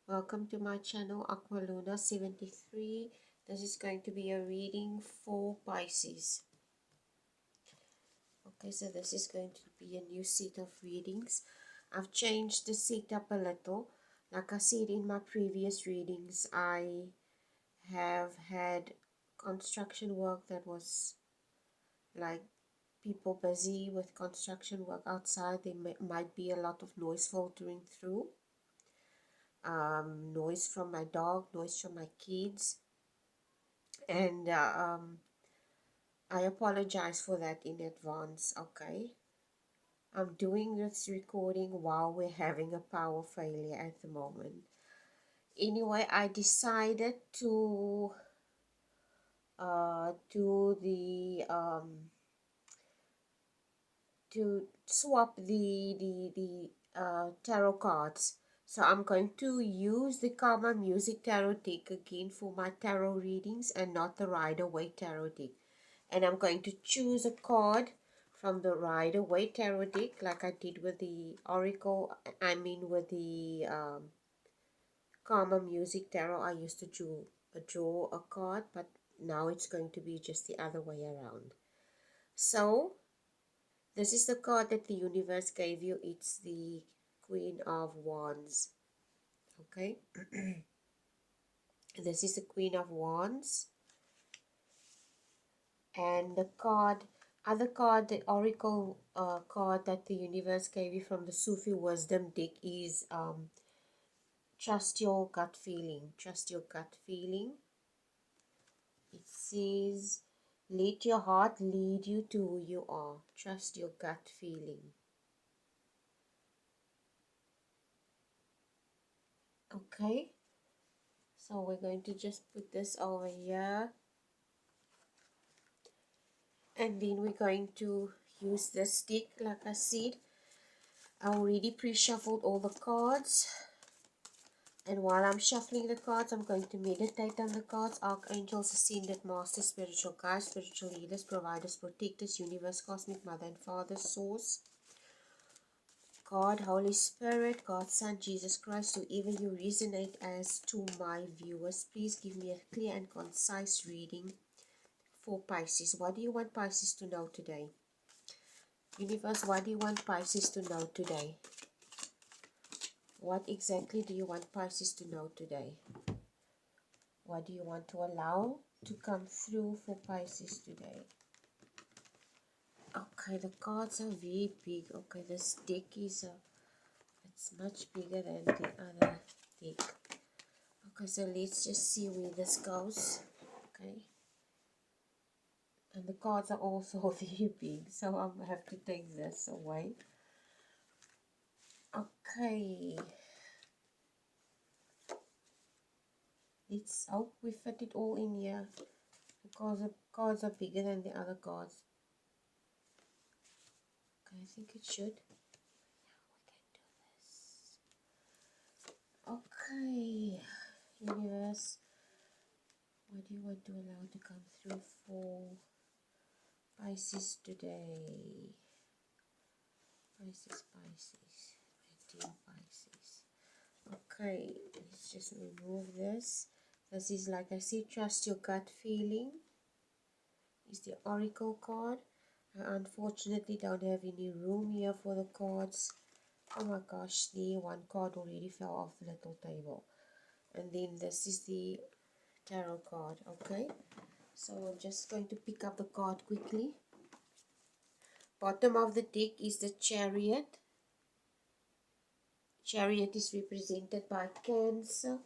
Welcome to my channel Aqualuna 73. This is going to be a reading for Pisces. Okay, so this is going to be a new set of readings. I've changed the setup a little. Like I said in my previous readings, I have had construction work that was like people busy with construction work outside. There might be a lot of noise filtering through. Noise from my dog, noise from my kids, and I apologize for that in advance. Okay, I'm doing this recording while we're having a power failure at the moment. Anyway, I decided to do the to swap the tarot cards. So I'm going to use the Karma Music Tarot deck again for my tarot readings and not the Rider-Waite Tarot deck. And I'm going to choose a card from the Rider-Waite Tarot deck like I did with the Oracle, with the Karma Music Tarot. I used to draw a card, but now it's going to be just the other way around. So this is the card that the universe gave you. It's the Queen of Wands. Okay. This is the Queen of Wands. And the other card, the Oracle card that the universe gave you from the Sufi Wisdom deck is trust your gut feeling. Trust your gut feeling. It says, let your heart lead you to who you are. Trust your gut feeling. Okay. So we're going to just put this over here. And then we're going to use this deck. Like I said, I already pre-shuffled all the cards. And while I'm shuffling the cards, I'm going to meditate on the cards. Archangels, Ascended Masters, Spiritual Guides, Spiritual Healers, Providers, Protectors, Universe, Cosmic Mother and Father, Source, God, Holy Spirit, God, Son, Jesus Christ, whoever you resonate as to my viewers, please give me a clear and concise reading for Pisces. What do you want Pisces to know today? Universe, what do you want Pisces to know today? What exactly do you want Pisces to know today? What do you want to allow to come through for Pisces today? Okay, the cards are very big. Okay, this deck is it's much bigger than the other deck. Okay, so let's just see where this goes. Okay, and the cards are also very big, so I'm gonna have to take this away. Okay, let's hope we fit it all in here. The cards are bigger than the other cards. Okay, I think it should. Okay, universe, what do you want to allow to come through for Pisces today? Pisces, my dear Pisces. Okay, let's just remove this. This is, like I said, trust your gut feeling. Is the Oracle card. I unfortunately don't have any room here for the cards. Oh my gosh, the one card already fell off the little table. And then this is the tarot card. Okay, so I'm just going to pick up the card quickly. Bottom of the deck is the Chariot. Chariot is represented by Cancer.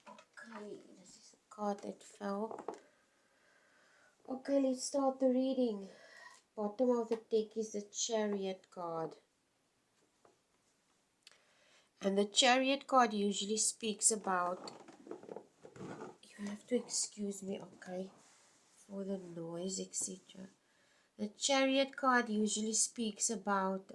Okay, this is the card that fell. Okay, let's start the reading. Bottom of the deck is the Chariot card. And the Chariot card usually speaks about, you have to excuse me, okay, for the noise, etc. The Chariot card usually speaks about,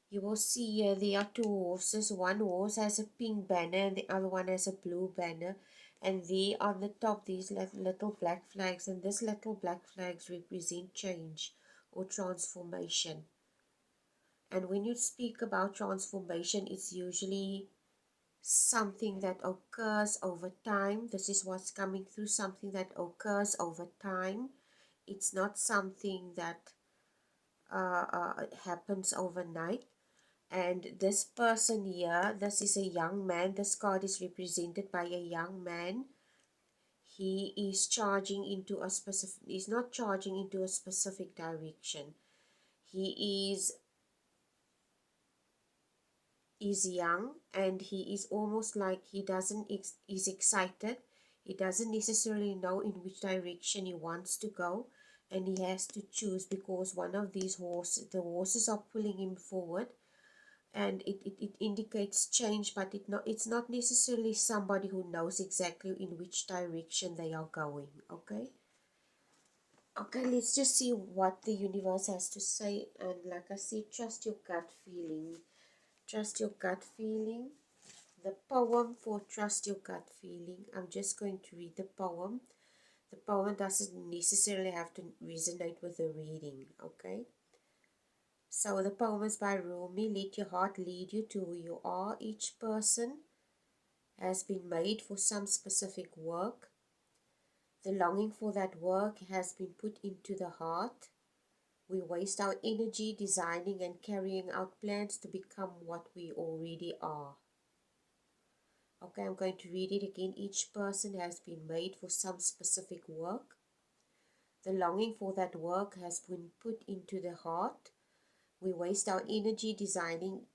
you will see here there are two horses. One horse has a pink banner and the other one has a blue banner. And there on the top, these little black flags. And this little black flags represent change or transformation. And when you speak about transformation, it's usually something that occurs over time. This is what's coming through, something that occurs over time. It's not something that happens overnight. And this person here, this is a young man. This card is represented by a young man. He is charging into a specific, he's not charging into a specific direction. He is young, and he is almost like he doesn't is excited. He doesn't necessarily know in which direction he wants to go, and he has to choose, because one of these horses, the horses are pulling him forward, and it indicates change, but it's not necessarily somebody who knows exactly in which direction they are going. Okay, let's just see what the universe has to say. And like I said, trust your gut feeling. Trust your gut feeling. The poem for Trust Your Gut Feeling. I'm just going to read the poem. The poem doesn't necessarily have to resonate with the reading, okay? So the poem is by Rumi. Let your heart lead you to who you are. Each person has been made for some specific work. The longing for that work has been put into the heart. We waste our energy designing and carrying out plans to become what we already are. Okay, I'm going to read it again. Each person has been made for some specific work. The longing for that work has been put into the heart. We waste our energy designing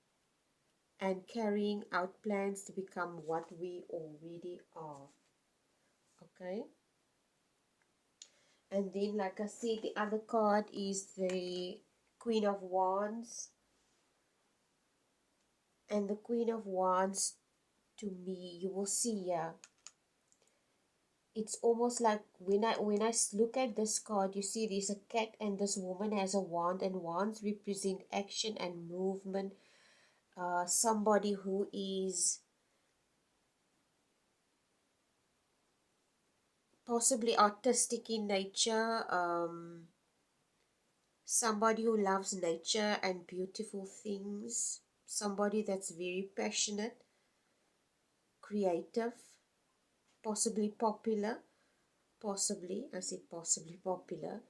and carrying out plans to become what we already are. Okay. And then, like I said, the other card is the Queen of Wands. And the Queen of Wands, to me, you will see here, it's almost like when I look at this card, you see there's a cat and this woman has a wand, and wands represent action and movement. Somebody who is possibly artistic in nature, somebody who loves nature and beautiful things, somebody that's very passionate, creative, possibly popular, possibly, I said possibly popular,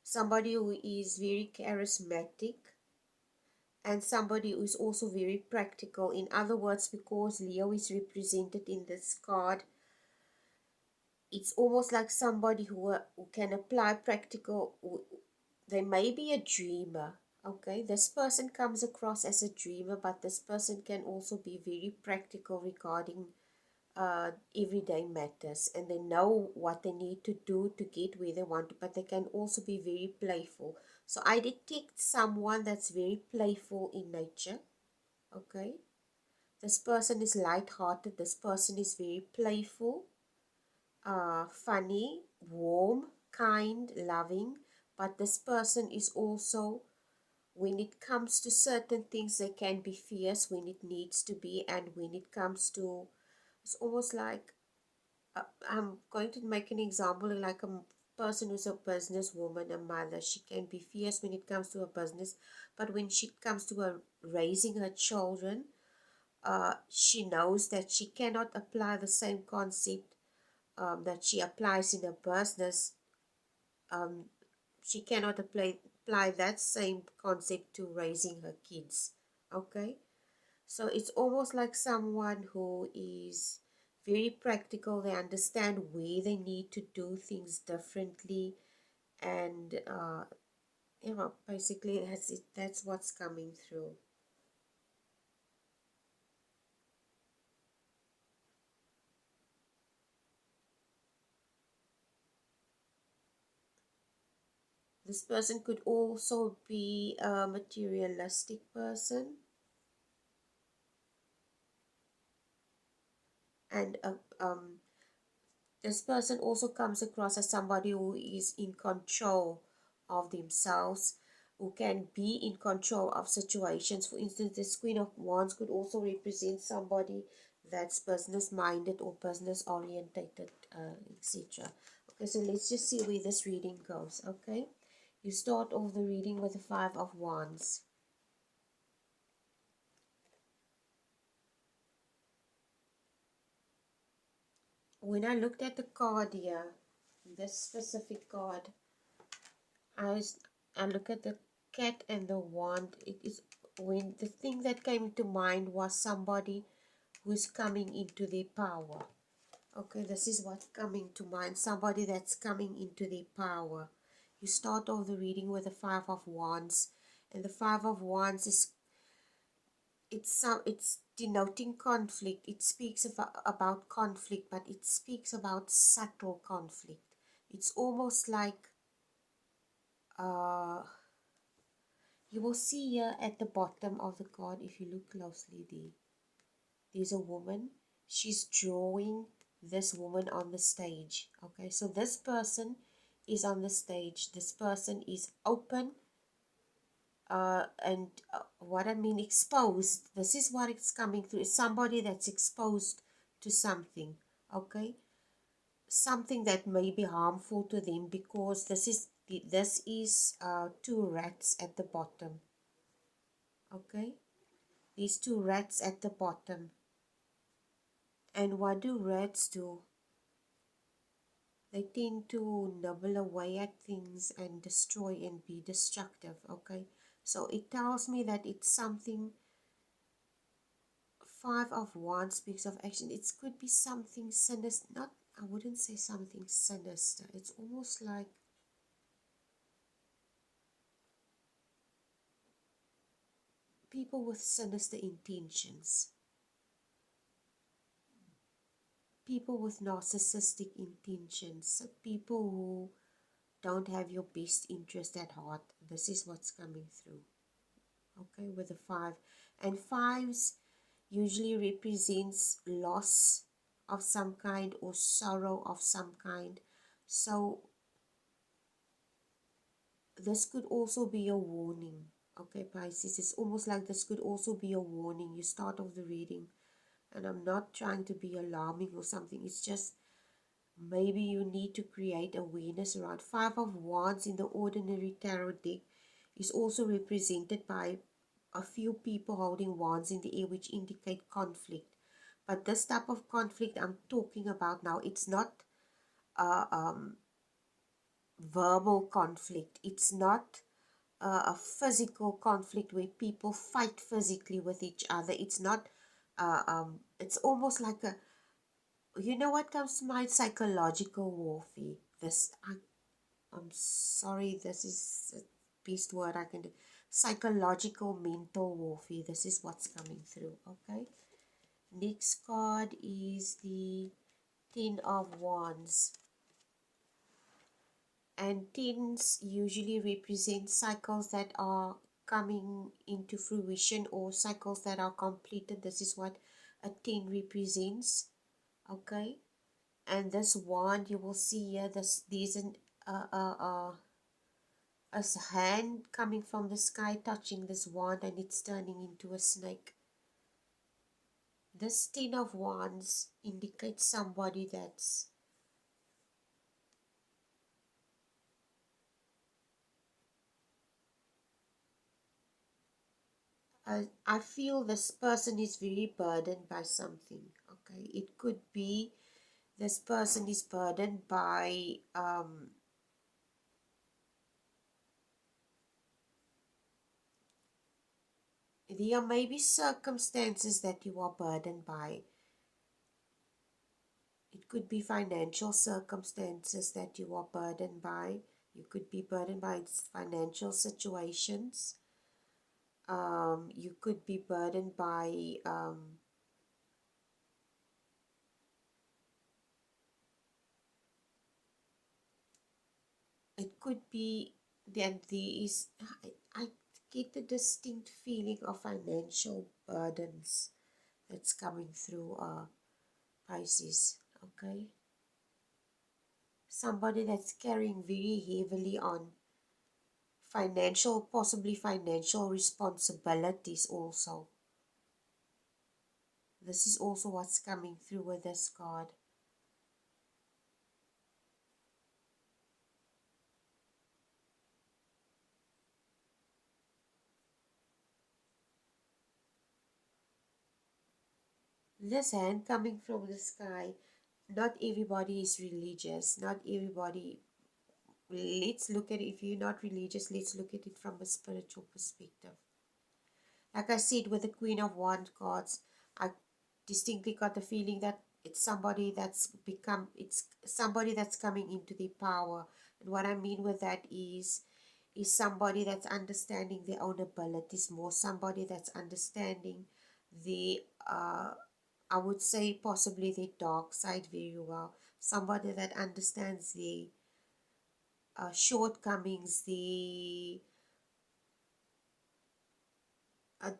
somebody who is very charismatic, and somebody who is also very practical. In other words, because Leo is represented in this card, it's almost like somebody who can apply practical. They may be a dreamer. Okay, this person comes across as a dreamer, but this person can also be very practical regarding everyday matters, and they know what they need to do to get where they want to, but they can also be very playful. So I detect someone that's very playful in nature. Okay, this person is light-hearted. This person is very playful, funny, warm, kind, loving. But this person is also, when it comes to certain things, they can be fierce when it needs to be. And when it comes to, it's almost like, I'm going to make an example, like a person who's a businesswoman, a mother. She can be fierce when it comes to her business, but when she comes to her raising her children, she knows that she cannot apply the same concept that she applies in a business. Um, she cannot apply that same concept to raising her kids. Okay, so it's almost like someone who is very practical. They understand where they need to do things differently, and basically that's it. That's what's coming through. This person could also be a materialistic person, and this person also comes across as somebody who is in control of themselves, who can be in control of situations. For instance, this Queen of Wands could also represent somebody that's business minded or business orientated, etc. Okay, so let's just see where this reading goes. Okay, you start off the reading with the Five of Wands. when I looked at the card here, this specific card, I was, I look at the cat and the wand. It is when the thing that came to mind was somebody who's coming into their power. Okay, this is what's coming to mind. Somebody that's coming into their power. You start off the reading with the Five of Wands, and the Five of Wands is it's denoting conflict. It speaks about conflict, but it speaks about subtle conflict. It's almost like uh you will see here at the bottom of the card, if you look closely there, there's a woman. She's drawing this woman on the stage. Okay, so this person is on the stage. This person is open and what I mean exposed. This is what it's coming through. It's somebody that's exposed to something. Okay, something that may be harmful to them, because this is two rats at the bottom. Okay, these two rats at the bottom. And what do rats do? They tend to nibble away at things and destroy and be destructive. Okay, so it tells me that it's something. Five of Wands speaks of action. It could be something sinister. Not, I wouldn't say something sinister. It's almost like people with sinister intentions. People with narcissistic intentions. People who don't have your best interest at heart. This is what's coming through. Okay, with the five. And fives usually represents loss of some kind or sorrow of some kind. So this could also be a warning. Okay, Pisces, it's almost like this could also be a warning. You start off the reading, and I'm not trying to be alarming or something. It's just maybe you need to create awareness around. Five of Wands in the ordinary tarot deck is also represented by a few people holding wands in the air, which indicate conflict. But this type of conflict I'm talking about now, it's not uh, um, verbal conflict. It's not a physical conflict where people fight physically with each other. It's not, it's almost like a, you know what comes to mind? Psychological warfare. I'm sorry, this is the best word I can do. Psychological mental warfare. This is what's coming through, okay? Next card is the Ten of Wands. And tens usually represent cycles that are coming into fruition or cycles that are completed. This is what a 10 represents, okay? And this wand, you will see here, there's a hand coming from the sky touching this wand, and it's turning into a snake. This 10 of wands indicates somebody that's I feel this person is very burdened by something. Okay, it could be this person is burdened by there may be circumstances that you are burdened by. It could be financial circumstances that you are burdened by. You could be burdened by financial situations. You could be burdened by it could be that there is, I get the distinct feeling of financial burdens that's coming through Pisces, okay? Somebody that's carrying very heavily on financial, possibly financial responsibilities also. This is also what's coming through with this card. This hand coming from the sky, not everybody is religious. Not everybody. Let's look at it. If you're not religious, let's look at it from a spiritual perspective. Like I said, with the Queen of Wands cards, I distinctly got the feeling that it's somebody that's coming into their power. And what I mean with that is somebody that's understanding their own abilities more, somebody that's understanding the I would say possibly the dark side very well, somebody that understands the shortcomings, the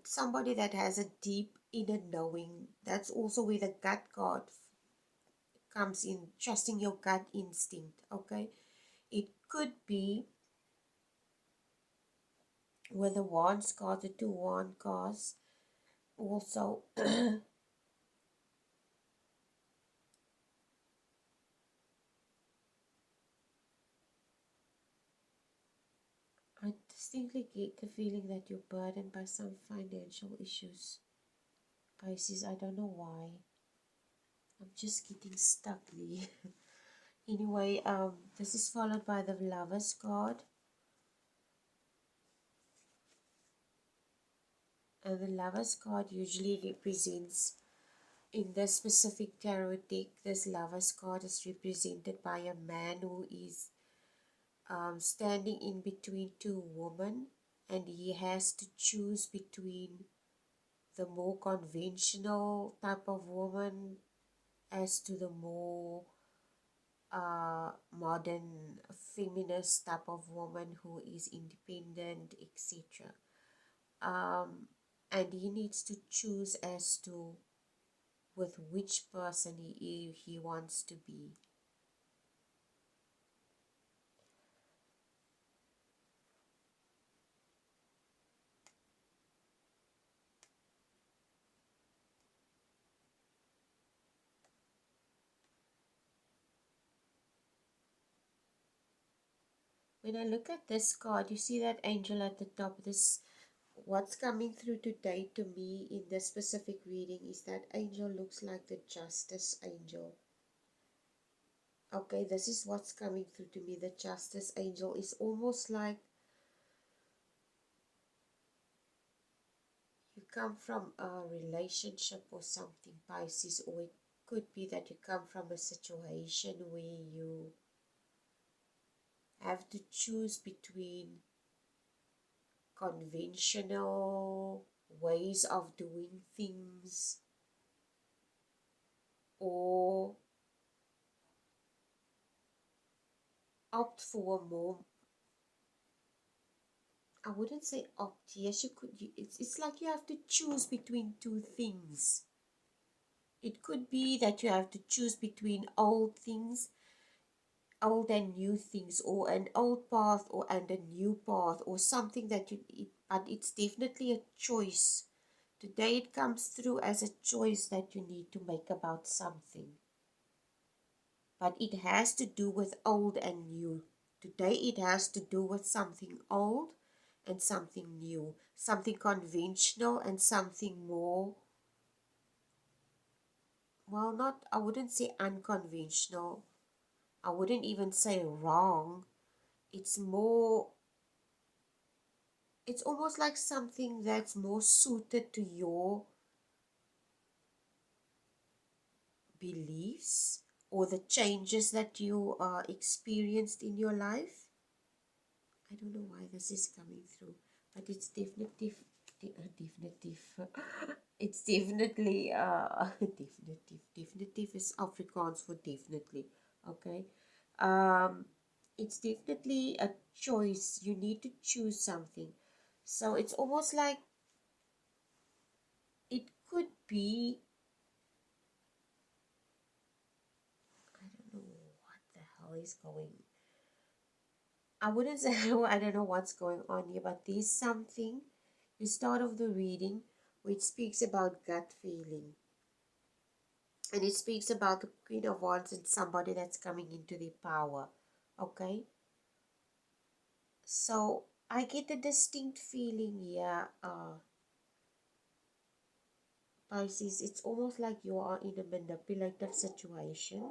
somebody that has a deep inner knowing. That's also where the gut card comes in, trusting your gut instinct. Okay, it could be with the wands card, the two wand cards. Also, I distinctly get the feeling that you're burdened by some financial issues. Pisces, I don't know why. I'm just getting stuck there. Anyway, this is followed by the Lovers card. And the Lovers card usually represents, in this specific tarot deck, this Lovers card is represented by a man who is standing in between two women, and he has to choose between the more conventional type of woman as to the more modern feminist type of woman who is independent, etc. And he needs to choose as to with which person he wants to be. When I look at this card, you see that angel at the top. This what's coming through today to me in this specific reading is that angel looks like the justice angel. Okay, this is what's coming through to me. The justice angel is almost like you come from a relationship or something, Pisces, or it could be that you come from a situation where you have to choose between conventional ways of doing things or opt for a more, I wouldn't say opt, yes you could, it's like you have to choose between two things. It could be that you have to choose between old things, old and new things, or an old path or and a new path, or something that but it's definitely a choice. Today it comes through as a choice that you need to make about something, but it has to do with old and new. Today it has to do with something old and something new, something conventional and something more, well, not, I wouldn't say unconventional, I wouldn't even say wrong. It's more, it's almost like something that's more suited to your beliefs or the changes that you experienced in your life. I don't know why this is coming through, but it's definitive, definitive. It's definitely, definitive is Afrikaans for definitely, okay? Um, it's definitely a choice. You need to choose something. So it's almost like it could be, I don't know what the hell is going, I wouldn't say I don't know what's going on here, but there's something, the start of the reading, which speaks about gut feeling. And it speaks about the Queen of Wands and somebody that's coming into their power. Okay? So I get a distinct feeling here. Pisces, it's almost like you are in a manipulative situation.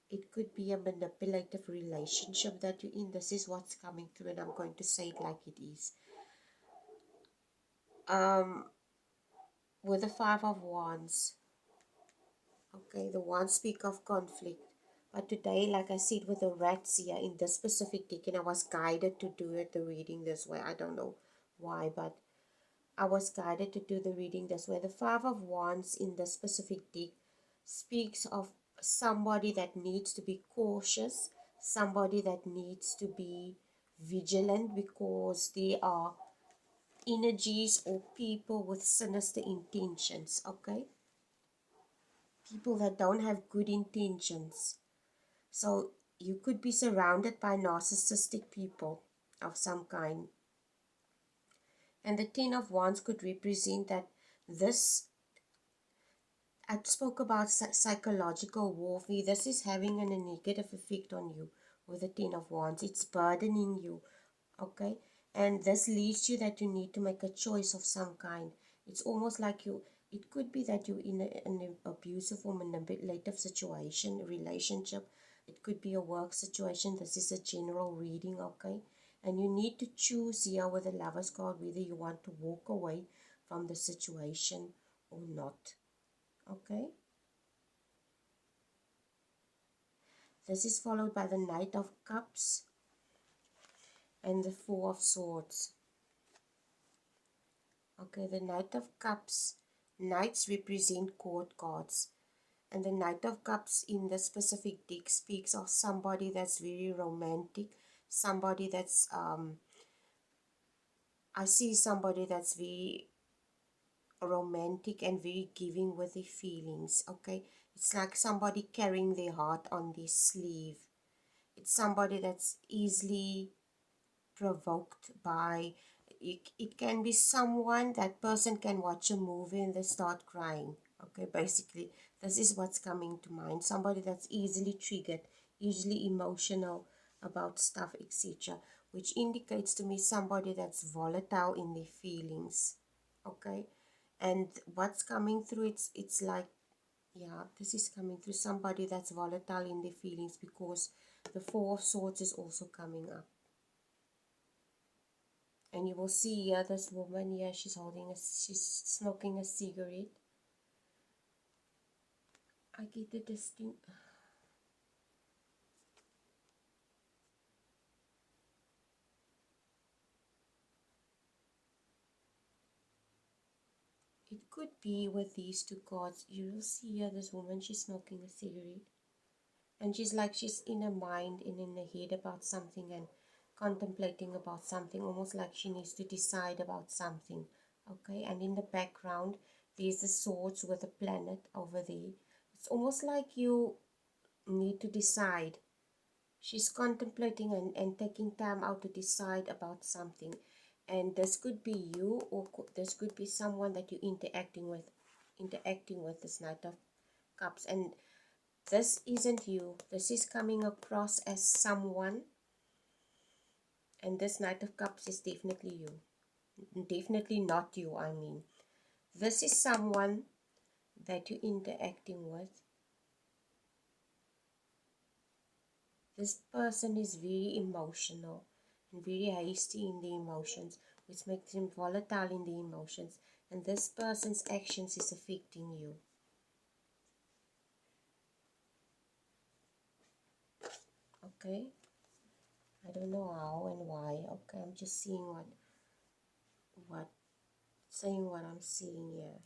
It could be a manipulative relationship that you're in. This is what's coming through, and I'm going to say it like it is. With the Five of Wands, okay, the Wands speak of conflict. But today, like I said, with the rats here in this specific deck, and I was guided to do it, the reading this way. I don't know why, but I was guided to do the reading this way. The Five of Wands in this specific deck speaks of somebody that needs to be cautious, somebody that needs to be vigilant because they are energies or people with sinister intentions, okay? People that don't have good intentions. So you could be surrounded by narcissistic people of some kind. And the Ten of Wands could represent that this, I spoke about psychological warfare. This is having a negative effect on you with the Ten of Wands. It's burdening you, okay? And this leads you that you need to make a choice of some kind. It's almost like you, it could be that you're in an abusive or manipulative situation, relationship. It could be a work situation. This is a general reading, okay? And you need to choose here with the Lover's card whether you want to walk away from the situation or not, okay? This is followed by the Knight of Cups and the Four of Swords. Okay, the Knight of Cups. Knights represent court cards. And the Knight of Cups in the specific deck speaks of somebody that's very romantic. Somebody that's, I see somebody that's very romantic and very giving with their feelings, okay? It's like somebody carrying their heart on their sleeve. It's somebody that's easily provoked by it can be someone, that person can watch a movie and they start crying, okay? Basically this is what's coming to mind. Somebody that's easily triggered, usually emotional about stuff, etc., which indicates to me somebody that's volatile in their feelings, okay? And what's coming through, it's like, yeah, this is coming through somebody that's volatile in their feelings because the Four of Swords is also coming up. And you will see here this woman here, she's smoking a cigarette. I get the distinct, it could be with these two cards. You will see here this woman, she's smoking a cigarette. And she's like, she's in her mind and in her head about something and contemplating about something, almost like she needs to decide about something, okay? And in the background, there's the swords with a planet over there. It's almost like you need to decide. She's contemplating and taking time out to decide about something. And this could be you, or this could be someone that you're interacting with this Knight of Cups. And this isn't you. This is coming across as someone. And this Knight of Cups is definitely you. Definitely not you, I mean. This is someone that you're interacting with. This person is very emotional and very hasty in the emotions, which makes them volatile in the emotions. And this person's actions is affecting you. Okay? I don't know how and why. Okay, I'm just seeing saying what I'm seeing here.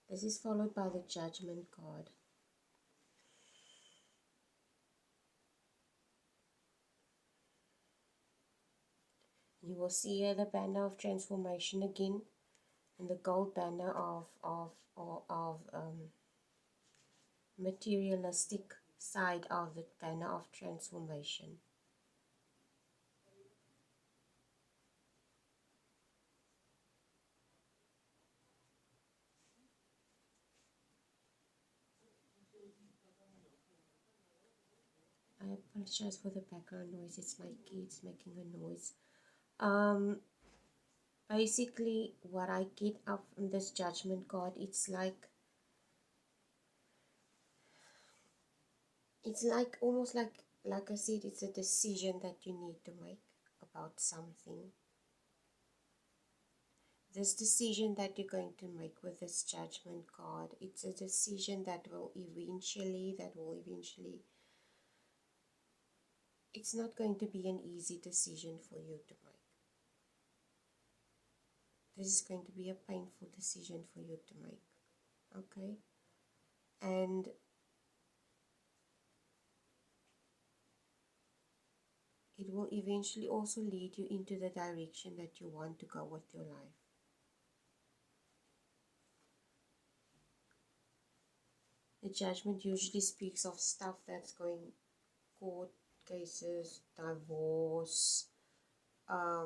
This is followed by the Judgment card. You will see here the banner of transformation again, and the gold banner of materialistic side of the banner of transformation. I apologize for the background noise. It's my kids making a noise. Basically, what I get up from this Judgment card, it's like almost like I said, it's a decision that you need to make about something. This decision that you're going to make with this Judgment card, it's a decision that will eventually, it's not going to be an easy decision for you to make. This is going to be a painful decision for you to make, okay? And it will eventually also lead you into the direction that you want to go with your life. The Judgment usually speaks of stuff that's going, court cases, divorce. I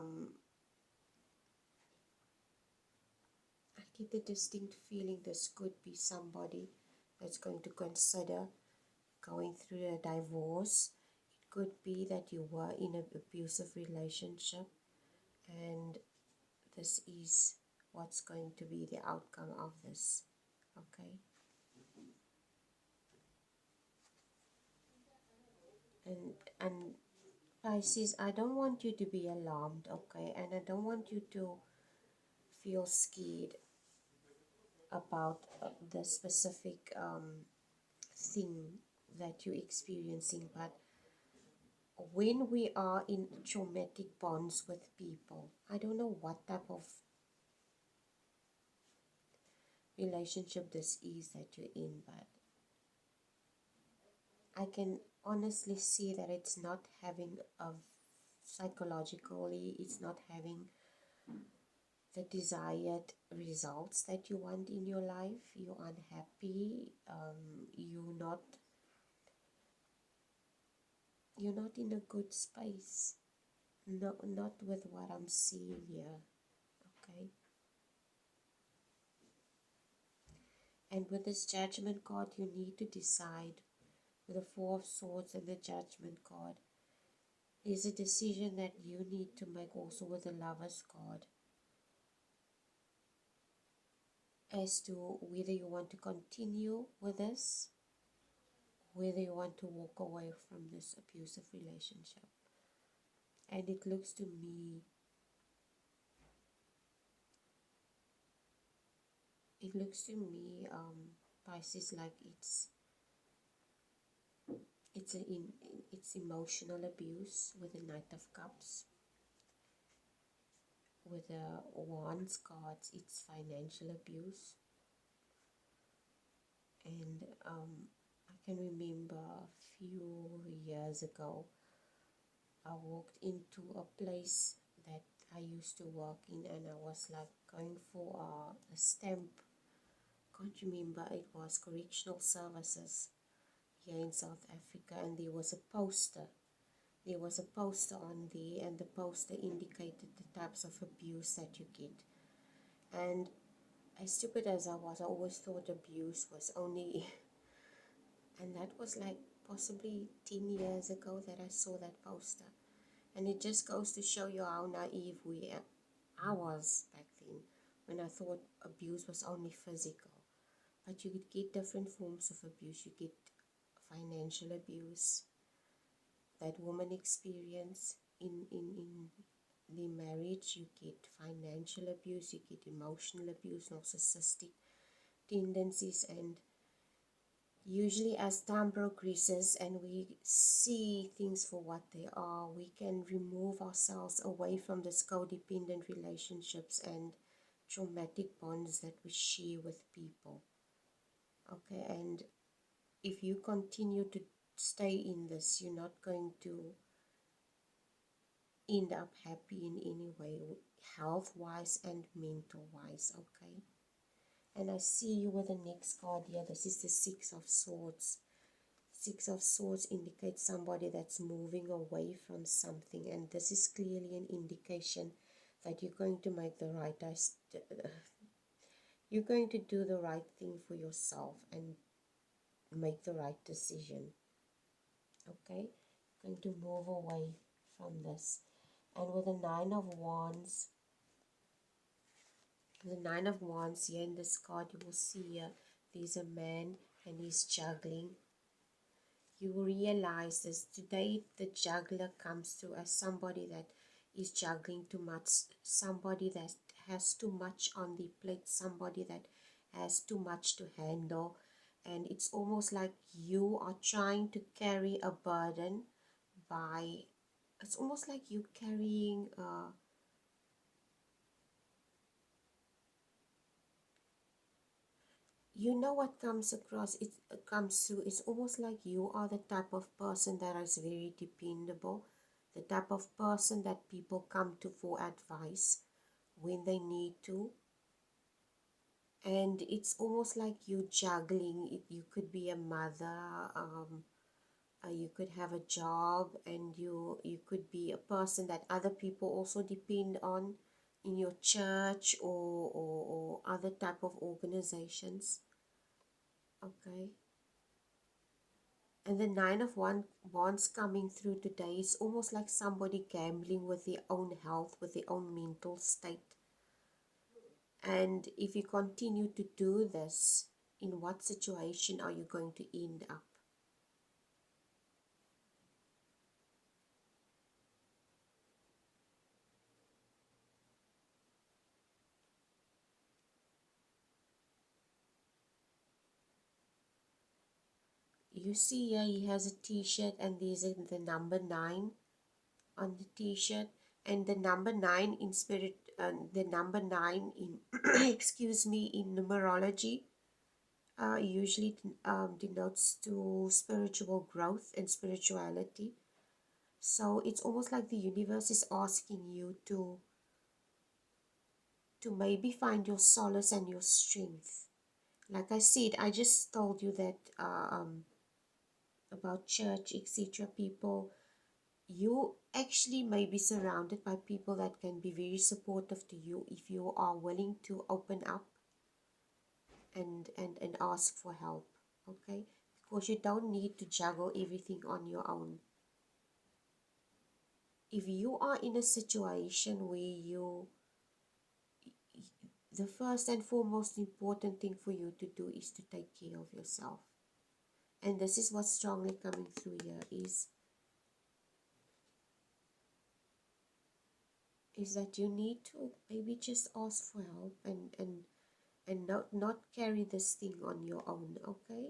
get the distinct feeling this could be somebody that's going to consider going through a divorce. It could be that you were in an abusive relationship, and this is what's going to be the outcome of this, okay? And Pisces, I don't want you to be alarmed, okay? And I don't want you to feel scared about the specific thing that you're experiencing. But when we are in traumatic bonds with people, I don't know what type of relationship this is that you're in, but I can honestly see that it's not having a psychologically, it's not having the desired results that you want in your life. You're unhappy. You're not in a good space. No, not with what I'm seeing here. Okay. And with this Judgment card, you need to decide. With the Four of Swords and the Judgment card, there's a decision that you need to make also with the Lover's card, as to whether you want to continue with this, whether you want to walk away from this abusive relationship. And it looks to me, Pisces, like it's emotional abuse with the Knight of Cups. With the Wands cards, it's financial abuse. And I can remember a few years ago, I walked into a place that I used to work in, and I was like going for a stamp. Can't remember, it was correctional services here in South Africa, and there was a poster. There was a poster on there, and the poster indicated the types of abuse that you get. And as stupid as I was, I always thought abuse was only, and that was like possibly 10 years ago that I saw that poster. And it just goes to show you how naive I was back then, when I thought abuse was only physical. But you could get different forms of abuse. You get financial abuse that women experience in the marriage. You get financial abuse, you get emotional abuse, narcissistic tendencies. And usually as time progresses and we see things for what they are, we can remove ourselves away from these codependent relationships and traumatic bonds that we share with people. Okay, and if you continue to stay in this, you're not going to end up happy in any way, health-wise and mental-wise, okay? And I see you with the next card here. This is the Six of Swords. Six of Swords indicates somebody that's moving away from something, and this is clearly an indication that you're going to make the right, you're going to do the right thing for yourself and make the right decision. Okay, going to move away from this. And with the Nine of Wands, The Nine of Wands here in this card, you will see here, there's a man and he's juggling. You realize this today. The juggler comes through as somebody that is juggling too much, somebody that has too much on the plate, somebody that has too much to handle. And it's almost like you are trying to carry a burden by, it's almost like you carrying you know what comes across, it comes through, it's almost like you are the type of person that is very dependable, the type of person that people come to for advice when they need to. And it's almost like you juggling it. You could be a mother, you could have a job, and you could be a person that other people also depend on in your church, or other type of organizations. Okay. And the Nine of Wands coming through today is almost like somebody gambling with their own health, with their own mental state. And if you continue to do this, in what situation are you going to end up? You see here, he has a t-shirt and there's the number 9 on the t-shirt. And the number 9 in spirit, the number 9 in, excuse me, in numerology, usually denotes to spiritual growth and spirituality. So it's almost like the universe is asking you to maybe find your solace and your strength. Like I said, I just told you that about church, etc. People, you actually may be surrounded by people that can be very supportive to you if you are willing to open up and ask for help. Okay, because you don't need to juggle everything on your own. If you are in a situation where the first and foremost important thing for you to do is to take care of yourself. And this is what's strongly coming through here, is that you need to maybe just ask for help, and not carry this thing on your own. Okay,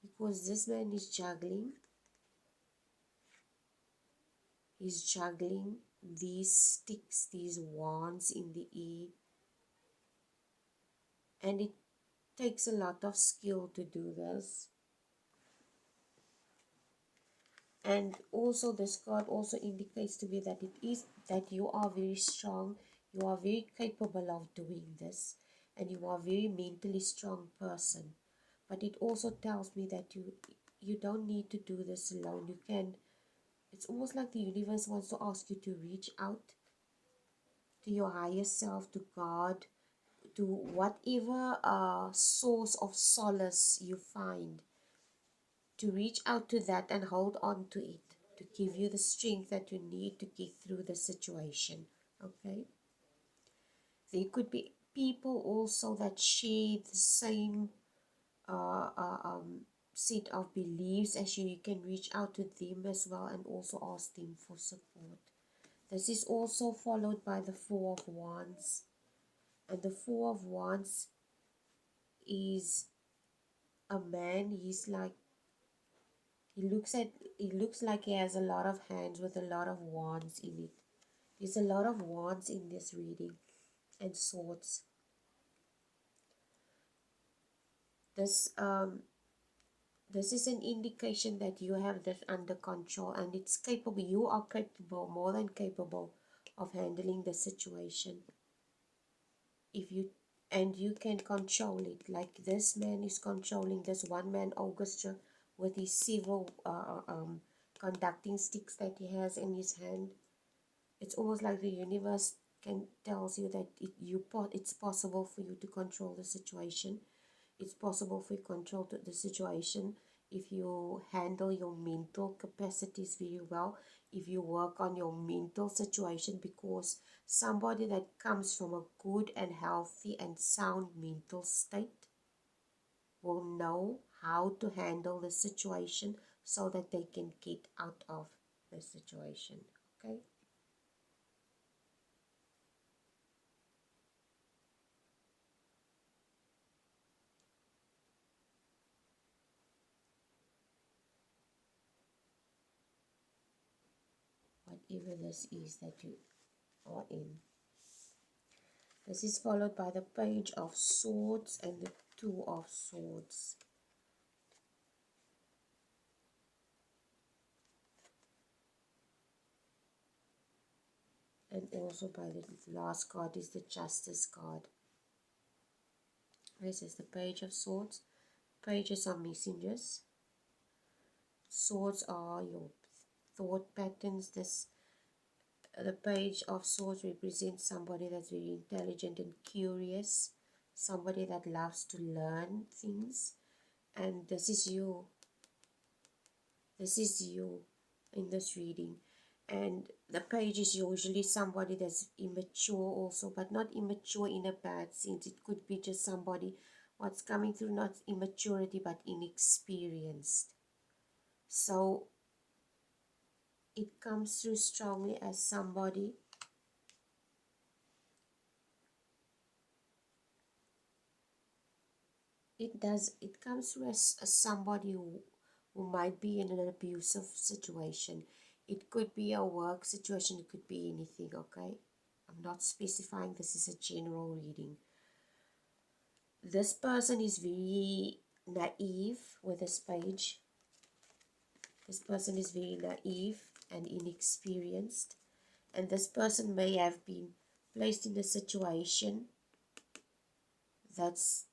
because this man is juggling. He's juggling these sticks, these wands in the air, and it takes a lot of skill to do this. And also this card also indicates to me that it is that you are very strong, you are very capable of doing this, and you are a very mentally strong person. But it also tells me that you don't need to do this alone. You can, it's almost like the universe wants to ask you to reach out to your higher self, to God, to whatever source of solace you find, to reach out to that and hold on to it, to give you the strength that you need to get through the situation. Okay, there could be people also that share the same uh, uh, um, set of beliefs as you. You can reach out to them as well and also ask them for support. This is also followed by the Four of Wands, and the Four of Wands is a man. He's like, he looks like he has a lot of hands with a lot of wands in it. There's a lot of wands in this reading, and swords. This this is an indication that you have this under control, and it's capable. You are capable, more than capable, of handling the situation. If you and you can control it, like this man is controlling this one man orchestra with his civil conducting sticks that he has in his hand. It's almost like the universe can tells you that it's possible for you to control the situation. It's possible for you to control the situation if you handle your mental capacities very well, if you work on your mental situation, because somebody that comes from a good and healthy and sound mental state will know how to handle the situation so that they can get out of the situation. Okay. Whatever this is that you are in. This is followed by the Page of Swords and the Two of Swords. And also by the last card is the Justice card. This is the Page of Swords. Pages are messengers. Swords are your thought patterns. The Page of Swords represents somebody that's very intelligent and curious, somebody that loves to learn things, and this is you. This is you in this reading. And the page is usually somebody that's immature also, but not immature in a bad sense. It could be just somebody what's coming through, not immaturity but inexperienced. So it comes through strongly as somebody it comes through as somebody who might be in an abusive situation. It could be a work situation, it could be anything, okay? I'm not specifying, this is a general reading. This person is very naive with this page. This person is very naive and inexperienced, and this person may have been placed in a situation that's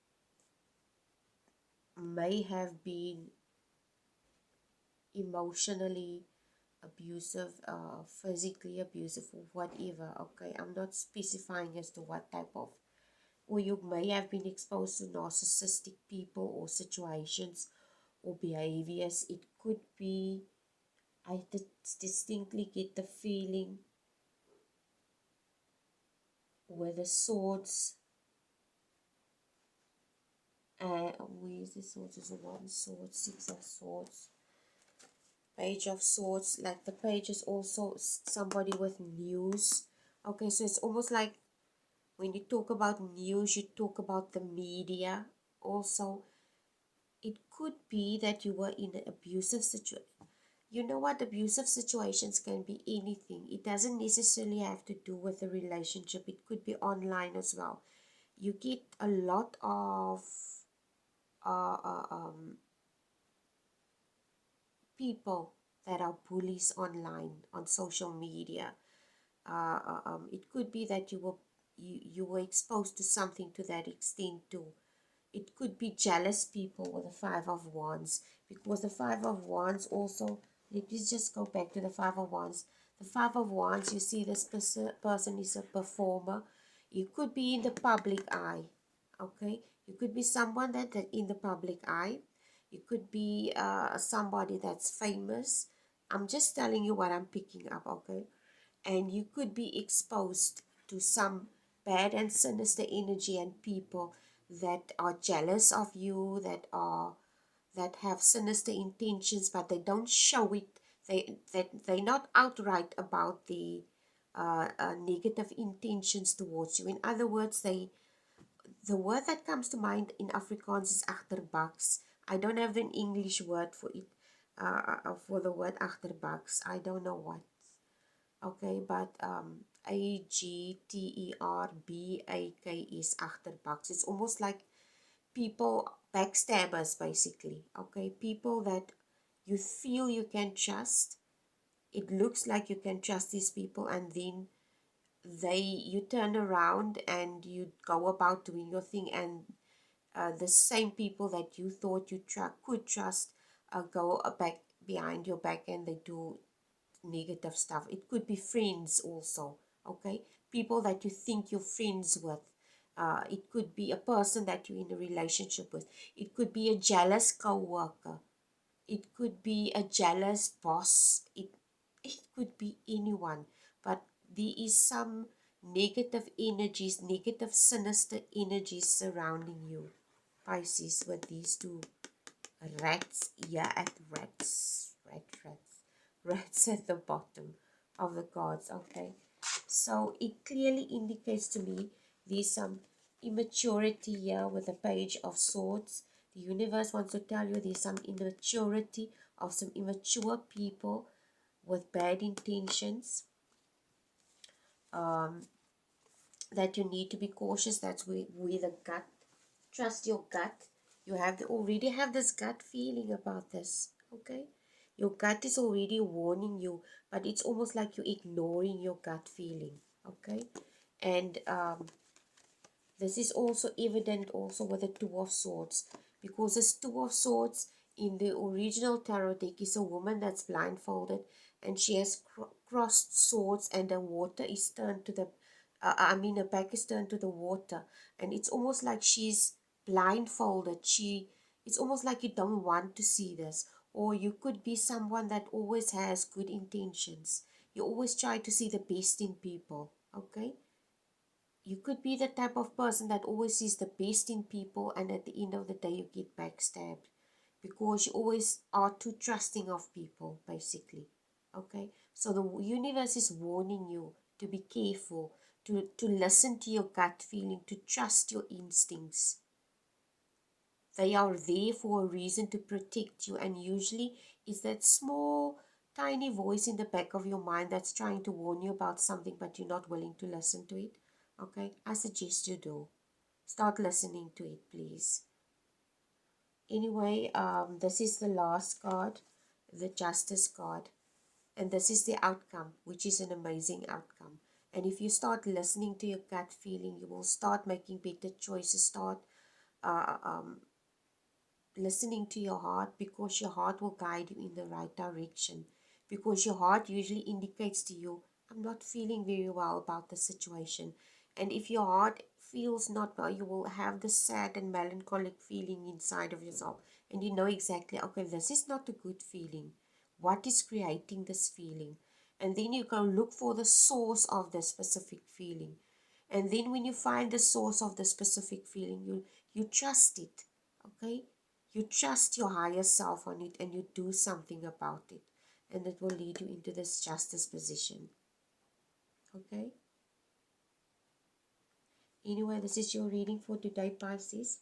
may have been emotionally abusive, physically abusive, or whatever. Okay, I'm not specifying as to what type of, or you may have been exposed to narcissistic people or situations or behaviors. It could be, I distinctly get the feeling where the swords, where is the swords? Is one sword, six of swords, page of swords. Like the page is also somebody with news. Okay, so it's almost like when you talk about news, you talk about the media. Also, it could be that you were in an abusive situation. You know what? Abusive situations can be anything. It doesn't necessarily have to do with a relationship. It could be online as well. You get a lot of uh, uh, um, people that are bullies online on social media. It could be that you were exposed to something to that extent too. It could be jealous people with the Five of Wands, because the Five of Wands also, let me just go back to the Five of Wands. The Five of Wands, you see this person is a performer. You could be in the public eye, okay? You could be someone that in the public eye. You could be somebody that's famous. I'm just telling you what I'm picking up, okay? And you could be exposed to some bad and sinister energy and people that are jealous of you, that have sinister intentions, but they don't show it. They're not outright about the negative intentions towards you. In other words, the word that comes to mind in Afrikaans is agterbaks. I don't have an English word for it, for the word agterbaks. I don't know what. Okay, but Agterbak is agterbaks. It's almost like people, backstabbers basically. Okay, people that you feel you can trust. It looks like you can trust these people, and then you turn around and you go about doing your thing, and the same people that you thought you could trust go back behind your back and they do negative stuff. It could be friends also, okay? People that you think you're friends with. It could be a person that you're in a relationship with. It could be a jealous co-worker. It could be a jealous boss. It could be anyone. But there is some negative energies, negative, sinister energies surrounding you, Pisces, with these two rats. Yeah, at rats at the bottom of the cards. Okay, so it clearly indicates to me there's some immaturity here with the Page of Swords. The universe wants to tell you there's some immaturity of some immature people with bad intentions, um, that you need to be cautious. That's where the gut, trust your gut. You already have this gut feeling about this. Okay, your gut is already warning you, but it's almost like you're ignoring your gut feeling. Okay, and this is also evident also with the Two of Swords, because this Two of Swords in the original tarot deck is a woman that's blindfolded, and she has crossed swords, and the water is turned to the her back is turned to the water, and it's almost like she's blindfolded. It's almost like you don't want to see this, or you could be someone that always has good intentions. You always try to see the best in people. Okay, you could be the type of person that always sees the best in people, and at the end of the day you get backstabbed because you always are too trusting of people, basically. Okay, so the universe is warning you to be careful, to listen to your gut feeling, to trust your instincts. They are there for a reason, to protect you, and usually it's that small tiny voice in the back of your mind that's trying to warn you about something, but you're not willing to listen to it. Okay, I suggest you do start listening to it, please. Anyway, this is the last card, the Justice card, and this is the outcome, which is an amazing outcome. And if you start listening to your gut feeling, you will start making better choices, start uh, um, listening to your heart, because your heart will guide you in the right direction, because your heart usually indicates to you, I'm not feeling very well about the situation. And if your heart feels not well, you will have the sad and melancholic feeling inside of yourself, and you know exactly, okay, this is not a good feeling. What is creating this feeling? And then you go look for the source of the specific feeling, and then when you find the source of the specific feeling, you trust it. Okay, you trust your higher self on it, and you do something about it, and it will lead you into this justice position. Okay, anyway, this is your reading for today, Pisces.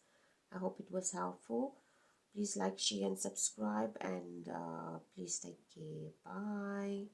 I hope it was helpful. Please like, share and subscribe, and please take care. Bye.